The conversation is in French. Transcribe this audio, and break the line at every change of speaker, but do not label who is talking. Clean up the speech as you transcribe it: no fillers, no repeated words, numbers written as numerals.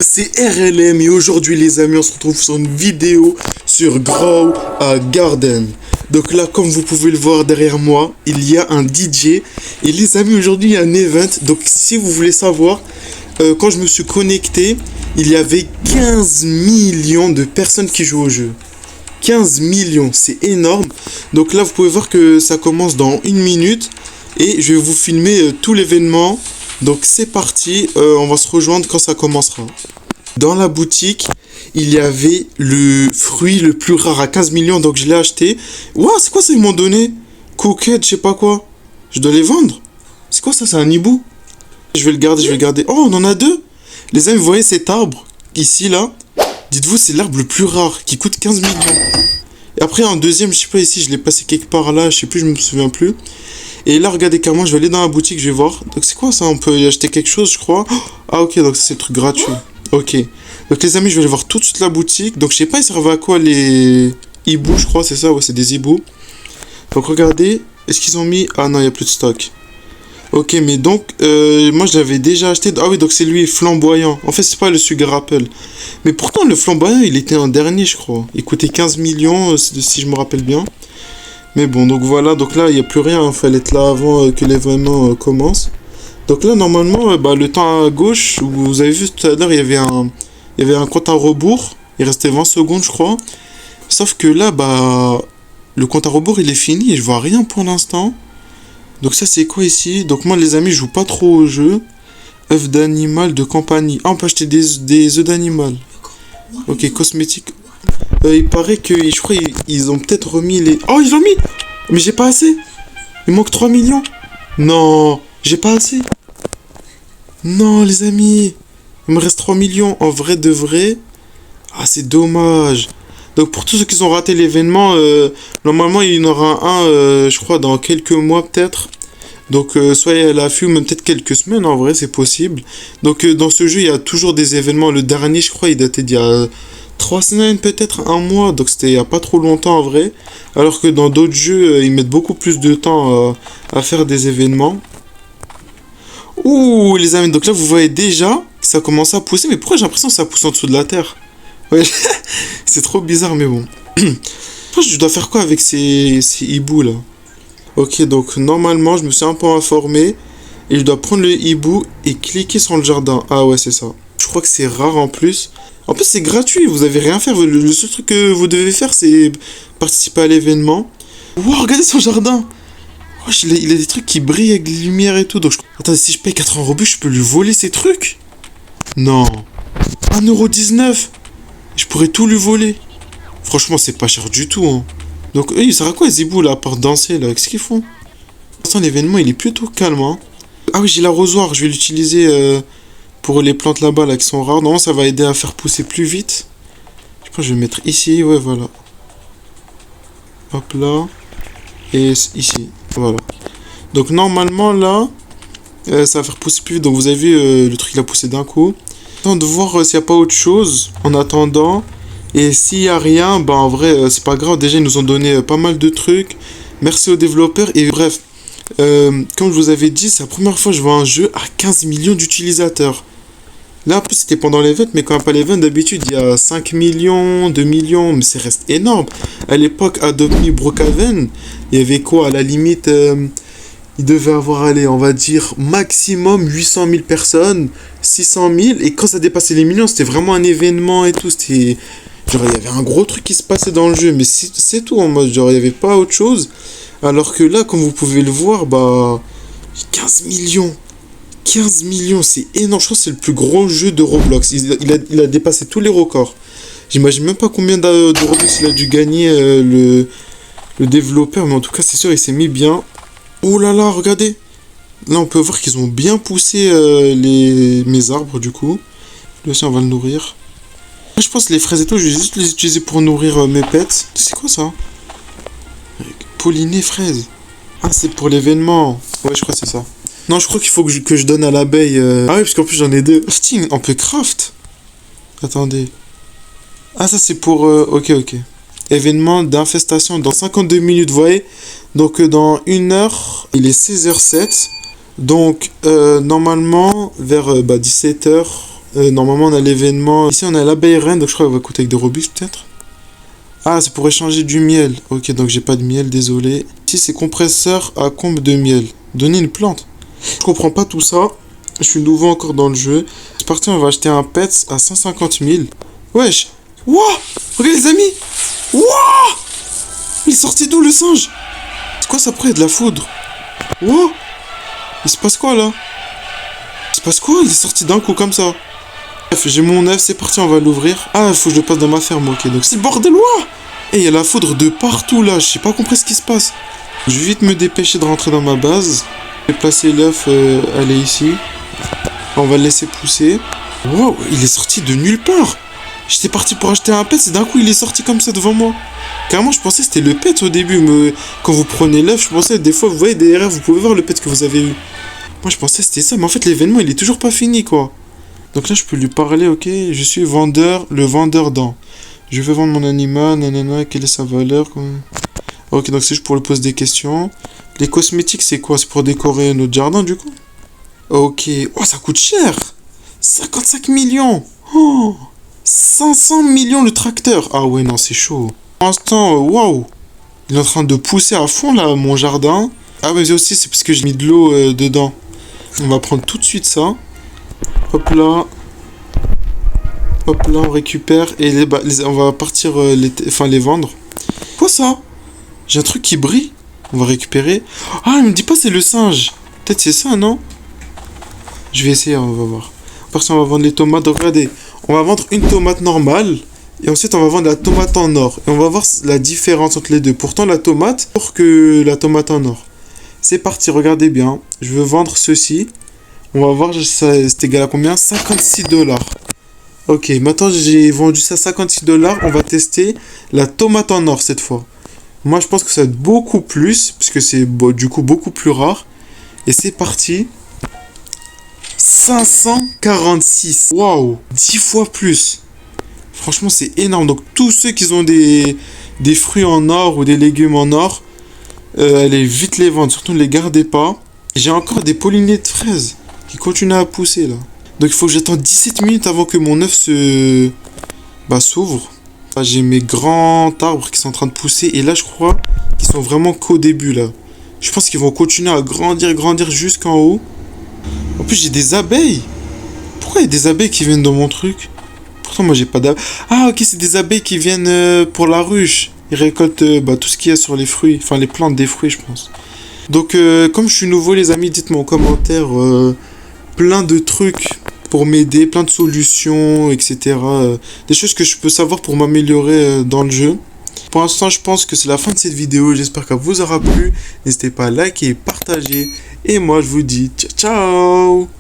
C'est RLM et aujourd'hui les amis on se retrouve sur une vidéo sur Grow a Garden. Donc là comme vous pouvez le voir derrière moi il y a un DJ et les amis aujourd'hui il y a un event. Donc si vous voulez savoir quand je me suis connecté il y avait 15 millions de personnes qui jouent au jeu. 15 millions, c'est énorme. Donc là vous pouvez voir que ça commence dans une minute et je vais vous filmer tout l'événement. Donc c'est parti, on va se rejoindre quand ça commencera. Dans la boutique, il y avait le fruit le plus rare à 15 millions, donc je l'ai acheté. Ouah, c'est quoi ça, ils m'ont donné? Coquette, je sais pas quoi. Je dois les vendre. C'est quoi ça, c'est un hibou? Je vais le garder, je vais le garder. Oh, on en a deux. Les amis, vous voyez cet arbre, ici, là? Dites-vous, c'est l'arbre le plus rare, qui coûte 15 millions. Et après, un deuxième, je sais pas ici, je l'ai passé quelque part là, je sais plus, je me souviens plus. Et là, regardez carrément, je vais aller dans la boutique, je vais voir. Donc, c'est quoi ça? On peut y acheter quelque chose, je crois. Ah, ok, donc ça, c'est le truc gratuit. Ok. Donc, les amis, je vais aller voir tout de suite la boutique. Donc, je sais pas, ils servent à quoi les hiboux, je crois, c'est ça? Ouais, c'est des hiboux. Donc, regardez. Est-ce qu'ils ont mis. Ah non, il n'y a plus de stock. Ok, mais donc, moi, je l'avais déjà acheté. Ah oui, donc c'est lui, flamboyant. En fait, c'est pas le Sugar Apple. Mais pourtant, le flamboyant, il était un dernier, je crois. Il coûtait 15 millions, si je me rappelle bien. Mais bon, donc voilà, donc là, il n'y a plus rien, il fallait être là avant que l'événement commence. Donc là, normalement, le temps à gauche, vous avez vu tout à l'heure, il y avait un compte à rebours. Il restait 20 secondes, je crois. Sauf que là, le compte à rebours, il est fini et je vois rien pour l'instant. Donc ça, c'est quoi ici? Donc moi, les amis, je joue pas trop au jeu. œufs d'animal de compagnie. Ah, on peut acheter des œufs d'animal. Ok, cosmétiques. Il paraît que, je crois, ils ont peut-être remis les... Oh, ils l'ont mis! Mais j'ai pas assez! Il manque 3 millions! Non! J'ai pas assez! Non, les amis! Il me reste 3 millions. En vrai de vrai... Ah, c'est dommage! Donc, pour tous ceux qui ont raté l'événement, normalement, il y en aura un, je crois, dans quelques mois, peut-être. Donc, soyez à l'affût, même peut-être quelques semaines, en vrai, c'est possible. Donc, dans ce jeu, il y a toujours des événements. Le dernier, je crois, il datait d'il y a... 3 semaines, peut-être un mois, donc c'était il n'y a pas trop longtemps en vrai. Alors que dans d'autres jeux, ils mettent beaucoup plus de temps à faire des événements. Ouh, les amis, donc là vous voyez déjà que ça commence à pousser. Mais pourquoi j'ai l'impression que ça pousse en dessous de la terre? Ouais, c'est trop bizarre, mais bon. Je dois faire quoi avec ces hiboux là? Ok, donc normalement, je me suis un peu informé. Et je dois prendre le hibou et cliquer sur le jardin. Ah ouais, c'est ça. Je crois que c'est rare en plus. En plus, c'est gratuit, vous avez rien à faire. Le seul truc que vous devez faire, c'est participer à l'événement. Wow, regardez son jardin. Oh, il a des trucs qui brillent avec des lumières et tout. Donc, attendez, si je paye 80 rebus, je peux lui voler ces trucs? Non. 1,19€. Je pourrais tout lui voler. Franchement, c'est pas cher du tout. Hein. Donc, eux, ils servent à quoi, les hiboux, là, à part danser, là? Qu'est-ce qu'ils font? Pour l'instant, l'événement, il est plutôt calme. Hein. Ah oui, j'ai l'arrosoir. Je vais l'utiliser... pour les plantes là-bas là qui sont rares. Non, ça va aider à faire pousser plus vite. Je pense que je vais le mettre ici, ouais voilà. Hop là. Et ici, voilà. Donc normalement là, ça va faire pousser plus vite. Donc vous avez vu, le truc il a poussé d'un coup. Attends de voir s'il n'y a pas autre chose en attendant. Et s'il n'y a rien, en vrai c'est pas grave. Déjà ils nous ont donné pas mal de trucs. Merci aux développeurs. Et bref, comme je vous avais dit, c'est la première fois que je vois un jeu à 15 millions d'utilisateurs. Là, en plus, c'était pendant l'event, mais quand il n'y a pas l'event, d'habitude, il y a 5 millions, 2 millions, mais ça reste énorme. À l'époque, Adobe Brookhaven, il y avait quoi? À la limite, il devait avoir, allez, on va dire, maximum 800 000 personnes, 600 000, et quand ça dépassait les millions, c'était vraiment un événement et tout. C'était... Genre, il y avait un gros truc qui se passait dans le jeu, mais c'est tout, en mode, genre, il n'y avait pas autre chose. Alors que là, comme vous pouvez le voir, 15 millions. 15 millions, c'est énorme. Je crois que c'est le plus gros jeu de Roblox. Il a dépassé tous les records. J'imagine même pas combien de Robux il a dû gagner le développeur. Mais en tout cas, c'est sûr, il s'est mis bien. Oh là là, regardez. Là, on peut voir qu'ils ont bien poussé mes arbres, du coup. Lui aussi, on va le nourrir. Je pense que les fraises et tout, je vais juste les utiliser pour nourrir mes pets. C'est quoi ça? Polliner fraises. Ah, c'est pour l'événement. Ouais, je crois que c'est ça. Non, je crois qu'il faut que je donne à l'abeille. Ah oui, parce qu'en plus j'en ai deux. Putain, on peut craft. Attendez. Ah, ça c'est pour... Ok. Événement d'infestation dans 52 minutes, vous voyez. Donc dans 1 heure, il est 16h07. Donc normalement, vers 17h, Normalement, on a l'événement. Ici, on a l'abeille reine, donc je crois qu'elle va coûter avec des Robux, peut-être. Ah, c'est pour échanger du miel. Ok, donc j'ai pas de miel, désolé. Ici, c'est compresseur à combe de miel. Donner une plante. Je comprends pas tout ça. Je suis nouveau encore dans le jeu. C'est parti, on va acheter un pet à 150 000. Wesh. Wouah. Regardez les amis. Wouah. Il est sorti d'où le singe? C'est quoi ça pourrait être de la foudre? Wouah. Il se passe quoi là? Il se passe quoi? Il est sorti d'un coup comme ça. Bref, j'ai mon œuf, c'est parti, on va l'ouvrir. Ah, il faut que je le passe dans ma ferme, ok. Donc c'est le bordel, ouah. Et il y a la foudre de partout là, j'ai pas compris ce qui se passe. Je vais vite me dépêcher de rentrer dans ma base. Je vais placer l'œuf, elle est ici. On va le laisser pousser. Wow, il est sorti de nulle part. J'étais parti pour acheter un pet, et d'un coup il est sorti comme ça devant moi. Carrément, je pensais que c'était le pet au début, mais quand vous prenez l'œuf, je pensais, des fois, vous voyez derrière, vous pouvez voir le pet que vous avez eu. Moi je pensais que c'était ça, mais en fait l'événement il est toujours pas fini quoi. Donc là je peux lui parler, ok, je suis vendeur, le vendeur d'an. Je veux vendre mon animal, nanana, quelle est sa valeur quoi. Ok, donc c'est juste pour lui poser des questions. Les cosmétiques c'est quoi? C'est pour décorer notre jardin du coup? Ok, oh ça coûte cher. 55 millions. Oh, 500 millions le tracteur. Ah ouais non c'est chaud. Pour l'instant, waouh. Il est en train de pousser à fond là mon jardin. Ah mais aussi c'est parce que j'ai mis de l'eau dedans. On va prendre tout de suite ça. Hop là. Hop là, on récupère. Et on va partir les vendre. Quoi ça? J'ai un truc qui brille. On va récupérer. Ah, il me dit pas c'est le singe. Peut-être c'est ça, non? Je vais essayer, on va voir. Parce qu'on va vendre les tomates. Donc regardez, on va vendre une tomate normale. Et ensuite, on va vendre la tomate en or. Et on va voir la différence entre les deux. Pourtant, la tomate, pour que la tomate en or. C'est parti, regardez bien. Je veux vendre ceci. On va voir, c'est égal à combien? 56 $. Ok, maintenant j'ai vendu ça 56 $. On va tester la tomate en or cette fois. Moi, je pense que ça va être beaucoup plus, puisque c'est du coup beaucoup plus rare. Et c'est parti. 546. Waouh, 10 fois plus. Franchement, c'est énorme. Donc, tous ceux qui ont des fruits en or ou des légumes en or, allez vite les vendre. Surtout, ne les gardez pas. J'ai encore des pollinés de fraises qui continuent à pousser là. Donc, il faut que j'attende 17 minutes avant que mon œuf s'ouvre. J'ai mes grands arbres qui sont en train de pousser. Et là, je crois qu'ils sont vraiment qu'au début là. Je pense qu'ils vont continuer à grandir jusqu'en haut. En plus, j'ai des abeilles. Pourquoi il y a des abeilles qui viennent dans mon truc? Pourtant, moi, j'ai pas d'abeilles. Ah, ok, c'est des abeilles qui viennent pour la ruche. Ils récoltent tout ce qu'il y a sur les fruits. Enfin, les plantes des fruits, je pense. Donc, comme je suis nouveau, les amis, dites-moi en commentaire plein de trucs pour m'aider, plein de solutions, etc. Des choses que je peux savoir pour m'améliorer dans le jeu. Pour l'instant, je pense que c'est la fin de cette vidéo. J'espère qu'elle vous aura plu. N'hésitez pas à liker et partager. Et moi, je vous dis ciao, ciao!